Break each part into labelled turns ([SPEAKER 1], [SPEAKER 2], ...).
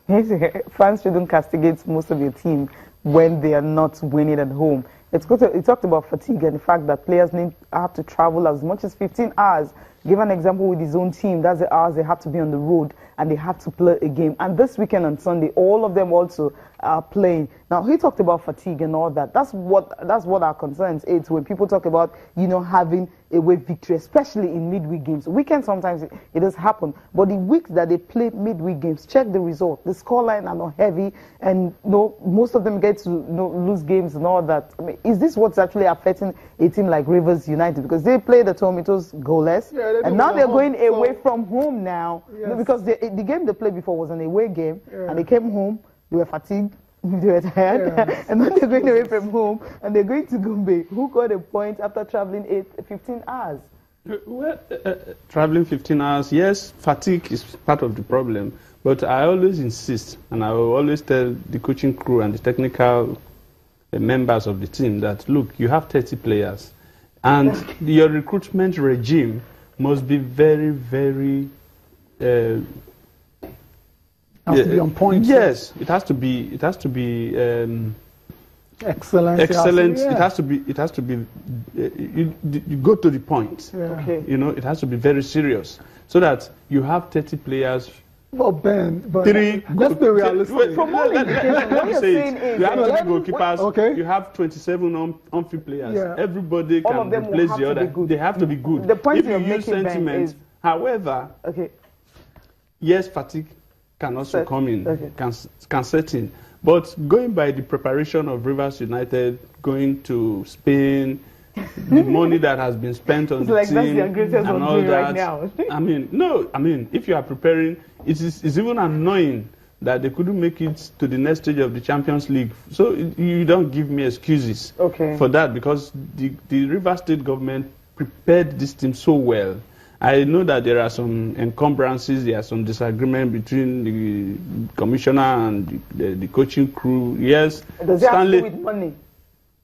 [SPEAKER 1] Fans shouldn't castigate most of your team when they are not winning at home. It talked about fatigue and the fact that players have to travel as much as 15 hours. Give an example with his own team. That's the hours they have to be on the road and they have to play a game. And this weekend on Sunday, all of them also are playing. Now, he talked about fatigue and all that. That's what our concerns is when people talk about, having away victory, especially in midweek games. Weekends, sometimes it does happen. But the weeks that they play midweek games, check the result. The scoreline are not heavy, and most of them get to lose games and all that. I mean, is this what's actually affecting a team like Rivers United? Because they played at home, it was goalless, and now they're going away from home now. Yes. Because the game they played before was an away game, and they came home, they were fatigued. They were tired, and then they're going away from home, and they're going to Gombe, who got a point after traveling 15 hours.
[SPEAKER 2] Well, traveling 15 hours, yes, fatigue is part of the problem, but I always insist, and I will always tell the coaching crew and the technical members of the team that, look, you have 30 players, and your recruitment regime must be very, very...
[SPEAKER 3] has to be on point.
[SPEAKER 2] Yes, it has to be. It has to be
[SPEAKER 3] excellent.
[SPEAKER 2] Excellent. It has to be. It has to be. You go to the point.
[SPEAKER 3] Yeah.
[SPEAKER 1] Okay.
[SPEAKER 2] It has to be very serious, so that you have 30 players.
[SPEAKER 3] Well, Ben, but
[SPEAKER 2] let's
[SPEAKER 3] be realistic.
[SPEAKER 1] From all indications, what you're saying is
[SPEAKER 2] you have 30 goalkeepers.
[SPEAKER 3] Okay.
[SPEAKER 2] You have 27 on-field players.
[SPEAKER 3] Yeah.
[SPEAKER 2] Everybody
[SPEAKER 1] all
[SPEAKER 2] can
[SPEAKER 1] of them
[SPEAKER 2] replace
[SPEAKER 1] will
[SPEAKER 2] the
[SPEAKER 1] have
[SPEAKER 2] other.
[SPEAKER 1] to be good.
[SPEAKER 2] They have to be good.
[SPEAKER 1] The point
[SPEAKER 2] if you use sentiment, however, yes, fatigue can also come in, can set in. But going by the preparation of Rivers United, going to Spain, the money that has been spent on the team, and all that.
[SPEAKER 1] Right now.
[SPEAKER 2] I mean, if you are preparing, it's even annoying that they couldn't make it to the next stage of the Champions League. So you don't give me excuses for that, because the Rivers State government prepared this team so well. I know that there are some encumbrances, there are some disagreement between the commissioner and the coaching crew. Yes.
[SPEAKER 1] Does it have to do with money?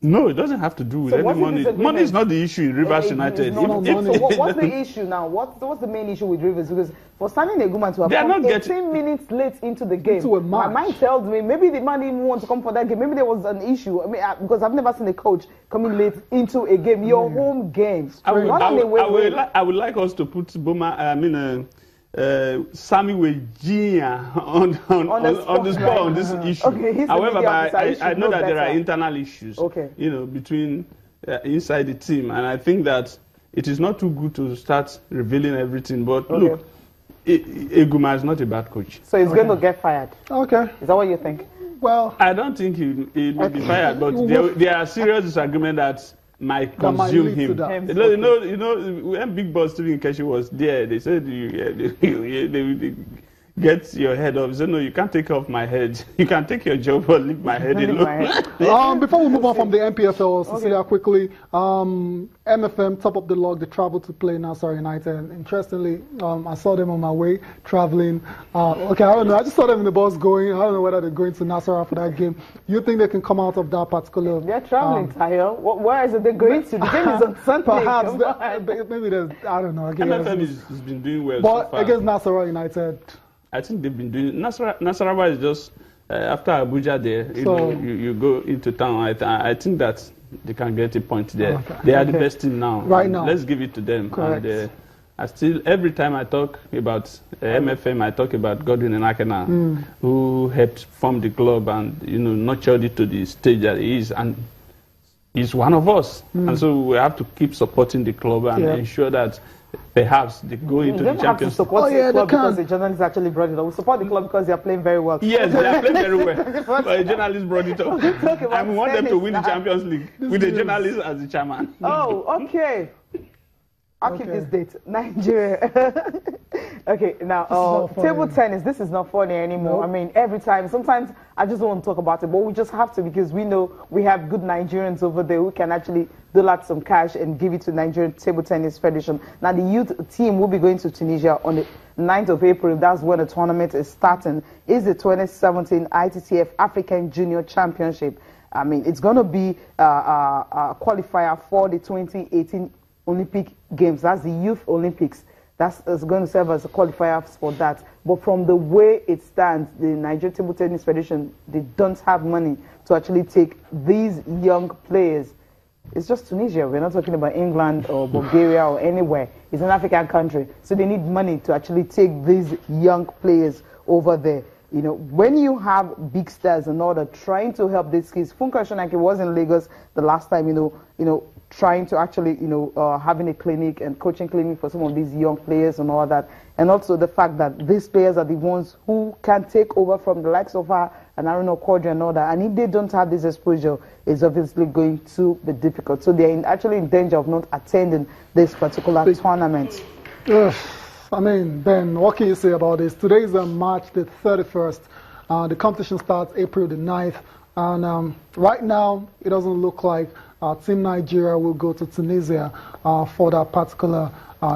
[SPEAKER 2] No, it doesn't have to do with any money. Money is not the issue in Rivers United.
[SPEAKER 1] So what's the issue now? What's the main issue with Rivers? Because for Stanley Neguma to have come 18 minutes late into the game, my mind tells me maybe the man didn't want to come for that game. Maybe there was an issue. I mean, because I've never seen a coach coming late into a game, your home game.
[SPEAKER 2] I would like us to put Sammy Wejia on the spot on this issue.
[SPEAKER 1] Okay,
[SPEAKER 2] however, I know that there are internal issues, between inside the team, and I think that it is not too good to start revealing everything. But look, Eguma is not a bad coach.
[SPEAKER 1] So he's going to get fired.
[SPEAKER 3] Okay.
[SPEAKER 1] Is that what you think?
[SPEAKER 3] Well,
[SPEAKER 2] I don't think he will be fired, but there are serious disagreements that might consume him. You know, when Big Boss Stephen Keshi was there, they said, they get your head off. He said, no, you can't take off my head. You can take your job, but leave my head alone.
[SPEAKER 3] Before we move on from the NPFL, Cecilia, quickly, MFM, top of the log, they traveled to play Nassau United. And interestingly, I saw them on my way, traveling. I don't know. I just saw them in the bus going. I don't know whether they're going to Nassau for that game. You think they can come out of that particular...
[SPEAKER 1] They're traveling, Tayo. Where is it they're going to? The game is on Sunday.
[SPEAKER 3] Perhaps. Maybe there's... I don't know.
[SPEAKER 2] MFM has been doing well
[SPEAKER 3] but
[SPEAKER 2] so far.
[SPEAKER 3] Against Nassau United...
[SPEAKER 2] I think they've been doing... Nasarawa is just... after Abuja there, you go into town. I think that they can get a point there. They are the best team now.
[SPEAKER 3] Right now.
[SPEAKER 2] Let's give it to them.
[SPEAKER 3] Correct.
[SPEAKER 2] And, I still, every time I talk about MFM, I talk about Godwin Enakena, who helped form the club and, nurtured it to the stage that it is. And he's one of us. And so we have to keep supporting the club and ensure that perhaps they go into the Champions League.
[SPEAKER 1] Have to support the club because the journalists actually brought it up. We support the club because they are playing very well.
[SPEAKER 2] Yes, they are playing very well. But the journalists brought it up. And we want them to win the Champions League with the journalist as the chairman.
[SPEAKER 1] Oh, okay. I'll keep this date. Nigeria. Okay, now, table tennis, this is not funny anymore. I mean, every time, sometimes I just don't want to talk about it, but we just have to because we know we have good Nigerians over there who can actually dole out some cash and give it to Nigerian Table Tennis Federation. Now, the youth team will be going to Tunisia on the 9th of April. That's when the tournament is starting. It's the 2017 ITTF African Junior Championship. I mean, it's going to be a qualifier for the 2018 Olympic Games. That's the Youth Olympics. That's going to serve as a qualifier for that. But from the way it stands, the Nigeria Table Tennis Federation, they don't have money to actually take these young players. It's just Tunisia. We're not talking about England or Bulgaria or anywhere. It's an African country. So they need money to actually take these young players over there. You know, when you have big stars and all that trying to help these kids, Funka Shanaki was in Lagos the last time, you know, trying to actually, having a clinic and coaching clinic for some of these young players and all that. And also the fact that these players are the ones who can take over from the likes of her and Aruna Quadri and all that. And if they don't have this exposure, it's obviously going to be difficult. So they're actually in danger of not attending this particular tournament.
[SPEAKER 3] I mean, Ben, what can you say about this? Today is March the 31st. The competition starts April the 9th. And right now, it doesn't look like Team Nigeria will go to Tunisia for that particular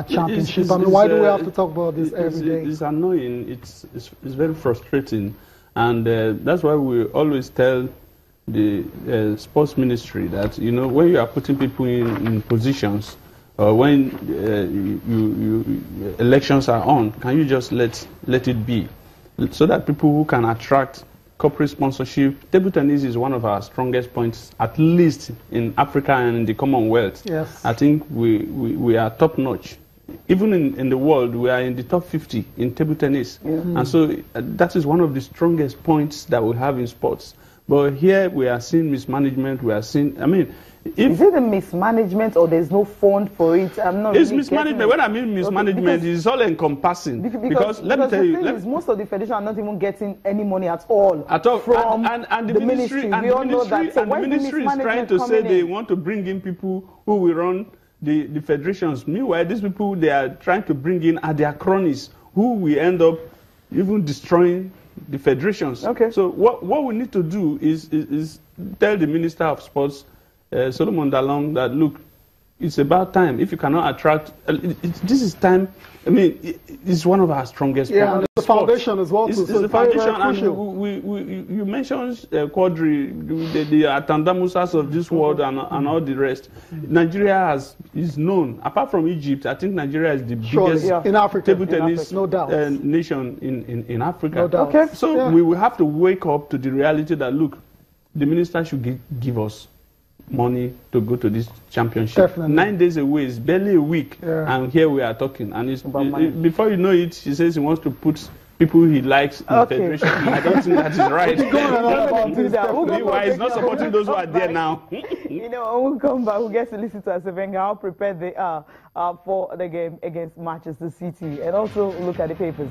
[SPEAKER 3] championship. I mean, why do we have to talk about this every day?
[SPEAKER 2] It's annoying. It's very frustrating. And that's why we always tell the sports ministry that, when you are putting people in positions, when elections are on, can you just let it be, so that people who can attract corporate sponsorship. Table tennis is one of our strongest points, at least in Africa and in the Commonwealth.
[SPEAKER 3] Yes.
[SPEAKER 2] I think we are top notch. Even in the world, we are in the top 50 in table tennis. Yeah. And so that is one of the strongest points that we have in sports. But here we are seeing mismanagement, we are seeing, is
[SPEAKER 1] it a mismanagement or there's no fund for it? I'm not.
[SPEAKER 2] It's really mismanagement. When I mean mismanagement, it's all encompassing. Because let me tell you,
[SPEAKER 1] most of the federation are not even getting any money at all.
[SPEAKER 2] At all.
[SPEAKER 1] From
[SPEAKER 2] and the ministry, and the ministry is trying to say they want to bring in people who will run the federations. Meanwhile, these people they are trying to bring in are their cronies who will end up even destroying the federations.
[SPEAKER 1] Okay.
[SPEAKER 2] So what we need to do is tell the Minister of Sports, Solomon Dalong, that look, it's about time. If you cannot attract, this is time. It's one of our strongest.
[SPEAKER 3] Yeah, and the foundation as well.
[SPEAKER 2] It's the foundation, and you mentioned Quadri, the Atandamusas of this world, and all the rest. Nigeria is known. Apart from Egypt, I think Nigeria is the biggest
[SPEAKER 3] in Africa,
[SPEAKER 2] table tennis
[SPEAKER 3] no doubt.
[SPEAKER 2] Nation in Africa.
[SPEAKER 3] No doubt.
[SPEAKER 1] Okay.
[SPEAKER 2] So we will have to wake up to the reality that look, the minister should give us money to go to this championship.
[SPEAKER 3] Definitely.
[SPEAKER 2] 9 days away is barely a week, and here we are talking. And before you know it, she says he wants to put people he likes in the federation. I don't think that is right. Meanwhile, he's not supporting those who are there now.
[SPEAKER 1] When we come back, we'll get to listen to Asevenga, how prepared they are for the game against Manchester City, and also look at the papers.